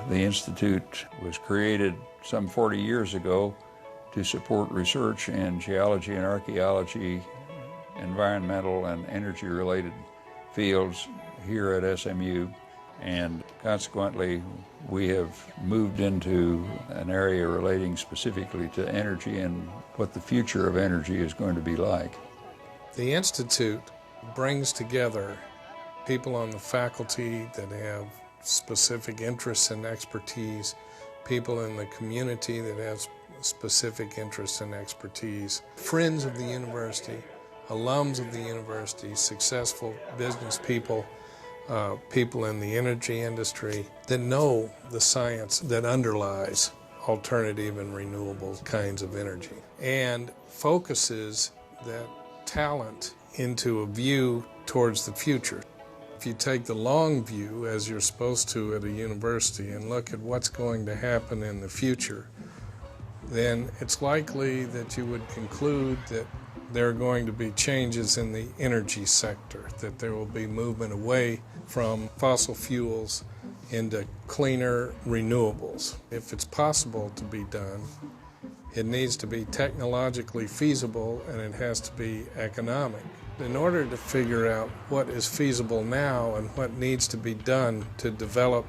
The Institute was created some 40 years ago to support research in geology and archaeology, environmental and energy-related fields here at SMU, and consequently we have moved into an area relating specifically to energy and what the future of energy is going to be like. The Institute brings together people on the faculty that have specific interests and expertise, people in the community that have specific interests and expertise, friends of the university, alums of the university, successful business people, people in the energy industry that know the science that underlies alternative and renewable kinds of energy, and focuses that talent into a view towards the future. If you take the long view, as you're supposed to at a university, and look at what's going to happen in the future, then it's likely that you would conclude that there are going to be changes in the energy sector, that there will be movement away from fossil fuels into cleaner renewables. If it's possible to be done, it needs to be technologically feasible and it has to be economic. In order to figure out what is feasible now and what needs to be done to develop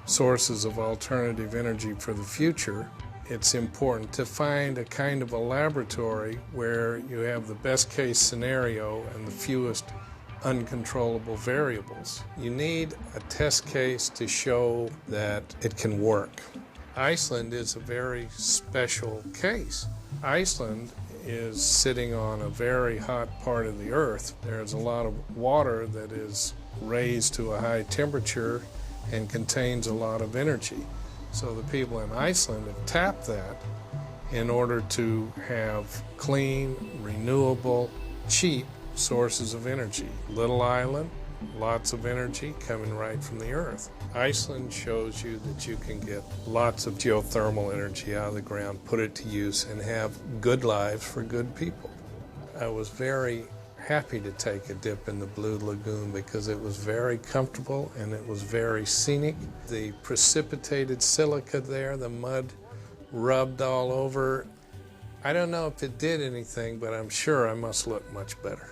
sources of alternative energy for the future, it's important to find a kind of a laboratory where you have the best case scenario and the fewest uncontrollable variables. You need a test case to show that it can work. Iceland is a very special case. Iceland is sitting on a very hot part of the earth. There's a lot of water that is raised to a high temperature and contains a lot of energy. So the people in Iceland have tapped that in order to have clean, renewable, cheap sources of energy. Little island, lots of energy coming right from the earth. Iceland shows you that you can get lots of geothermal energy out of the ground, put it to use, and have good lives for good people. I was very happy to take a dip in the Blue Lagoon because it was very comfortable and it was very scenic. The precipitated silica there, the mud rubbed all over. I don't know if it did anything, but I'm sure I must look much better.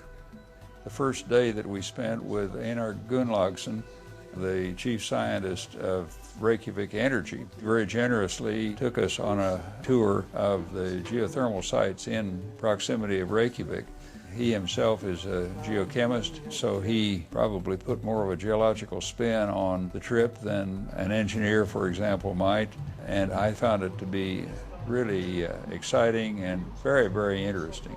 The first day that we spent with Einar Gunnlaugsson, the chief scientist of Reykjavik Energy, very generously took us on a tour of the geothermal sites in proximity of Reykjavik. He himself is a geochemist, so he probably put more of a geological spin on the trip than an engineer, for example, might. And I found it to be really exciting and very, very interesting.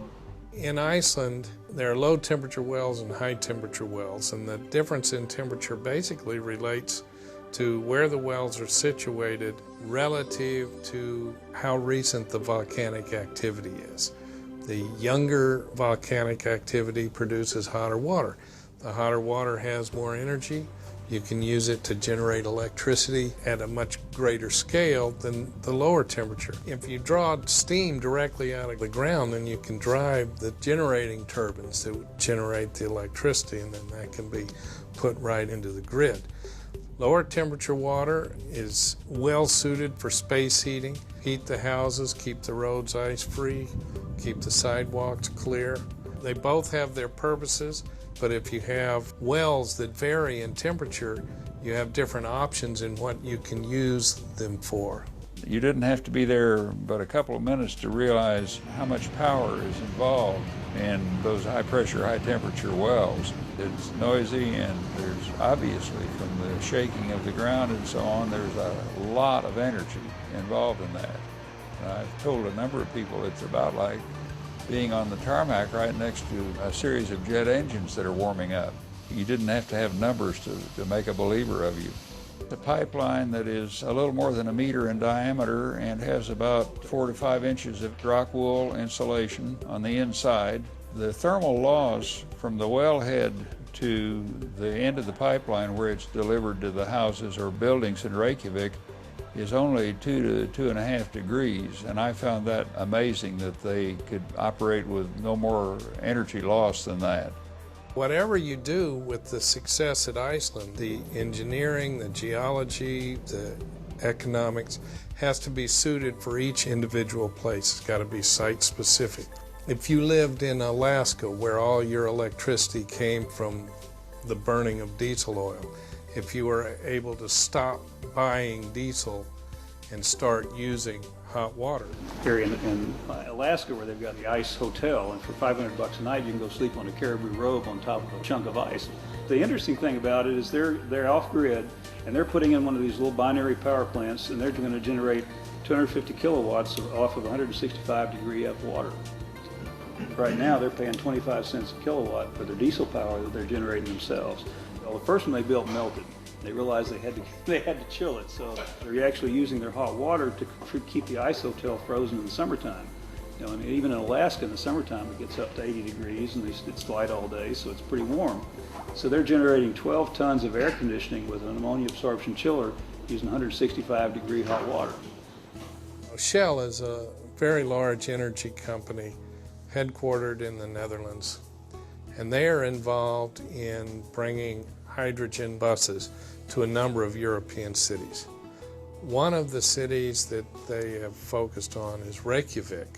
In Iceland, there are low temperature wells and high temperature wells, and the difference in temperature basically relates to where the wells are situated relative to how recent the volcanic activity is. The younger volcanic activity produces hotter water. The hotter water has more energy. You can use it to generate electricity at a much greater scale than the lower temperature. If you draw steam directly out of the ground, then you can drive the generating turbines that would generate the electricity, and then that can be put right into the grid. Lower temperature water is well suited for space heating. Heat the houses, keep the roads ice-free, keep the sidewalks clear. They both have their purposes, but if you have wells that vary in temperature, you have different options in what you can use them for. You didn't have to be there but a couple of minutes to realize how much power is involved in those high-pressure, high-temperature wells. It's noisy, and there's obviously, from the shaking of the ground and so on, there's a lot of energy involved in that. And I've told a number of people it's about like being on the tarmac right next to a series of jet engines that are warming up. You didn't have to have numbers to make a believer of you. The pipeline that is a little more than a meter in diameter and has about 4 to 5 inches of rock wool insulation on the inside. The thermal loss from the wellhead to the end of the pipeline where it's delivered to the houses or buildings in Reykjavik is only 2 to 2.5 degrees, and I found that amazing that they could operate with no more energy loss than that. Whatever you do with the success at Iceland, the engineering, the geology, the economics has to be suited for each individual place. It's got to be site-specific. If you lived in Alaska, where all your electricity came from the burning of diesel oil, if you were able to stop buying diesel and start using hot water. Here in Alaska, where they've got the ice hotel, and for $500 a night you can go sleep on a caribou robe on top of a chunk of ice. The interesting thing about it is they're off-grid, and they're putting in one of these little binary power plants, and they're going to generate 250 kilowatts off of 165 degree F water. Right now they're paying 25 cents a kilowatt for their diesel power that they're generating themselves. Well, the first one they built melted. They realized they had to chill it, so they're actually using their hot water to keep the ice hotel frozen in the summertime. You know, I mean, even in Alaska in the summertime it gets up to 80 degrees and it's light all day, so it's pretty warm. So they're generating 12 tons of air conditioning with an ammonia absorption chiller using 165 degree hot water. Shell is a very large energy company headquartered in the Netherlands, and they are involved in bringing hydrogen buses to a number of European cities. One of the cities that they have focused on is Reykjavik.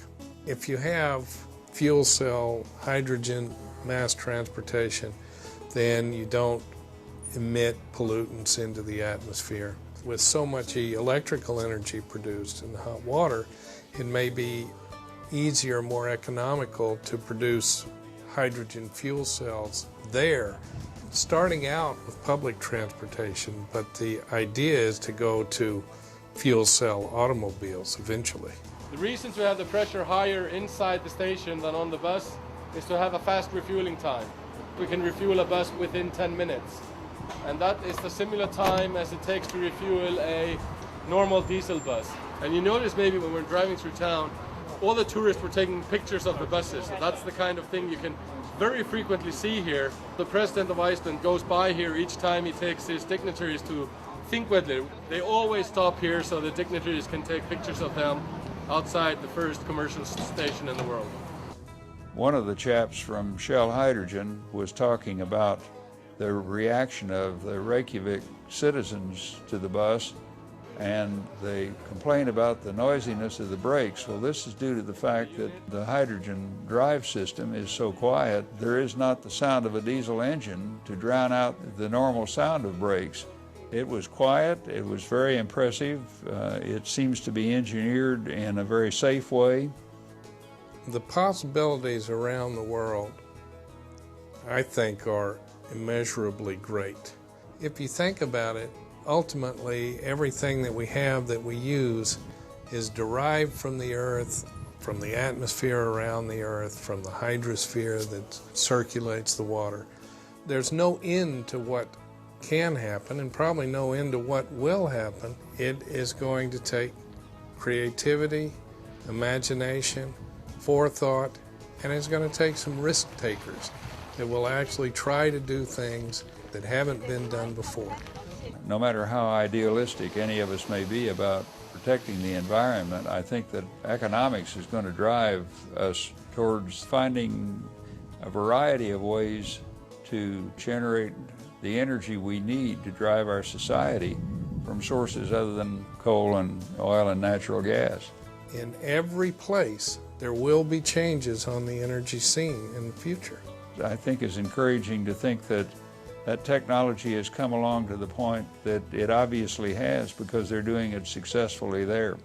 If you have fuel cell hydrogen mass transportation, then you don't emit pollutants into the atmosphere. With so much electrical energy produced in the hot water, it may be easier, more economical to produce hydrogen fuel cells there, starting out with public transportation, but the idea is to go to fuel cell automobiles eventually. The reason to have the pressure higher inside the station than on the bus is to have a fast refueling time. We can refuel a bus within 10 minutes, and that is the similar time as it takes to refuel a normal diesel bus. And you notice maybe when we're driving through town, all the tourists were taking pictures of the buses. So that's the kind of thing you can very frequently see here. The president of Iceland goes by here each time he takes his dignitaries to Thingvellir. They always stop here so the dignitaries can take pictures of them outside the first commercial station in the world. One of the chaps from Shell Hydrogen was talking about the reaction of the Reykjavik citizens to the bus, and they complain about the noisiness of the brakes. Well, this is due to the fact that the hydrogen drive system is so quiet, there is not the sound of a diesel engine to drown out the normal sound of brakes. It was quiet, it was very impressive, it seems to be engineered in a very safe way. The possibilities around the world, I think, are immeasurably great. If you think about it, ultimately everything that we have that we use is derived from the Earth, from the atmosphere around the Earth, from the hydrosphere that circulates the water. There's no end to what can happen, and probably no end to what will happen. It is going to take creativity, imagination, forethought, and it's going to take some risk takers that will actually try to do things that haven't been done before. No matter how idealistic any of us may be about protecting the environment, I think that economics is going to drive us towards finding a variety of ways to generate the energy we need to drive our society from sources other than coal and oil and natural gas. In every place, there will be changes on the energy scene in the future. I think it's encouraging to think that that technology has come along to the point that it obviously has, because they're doing it successfully there.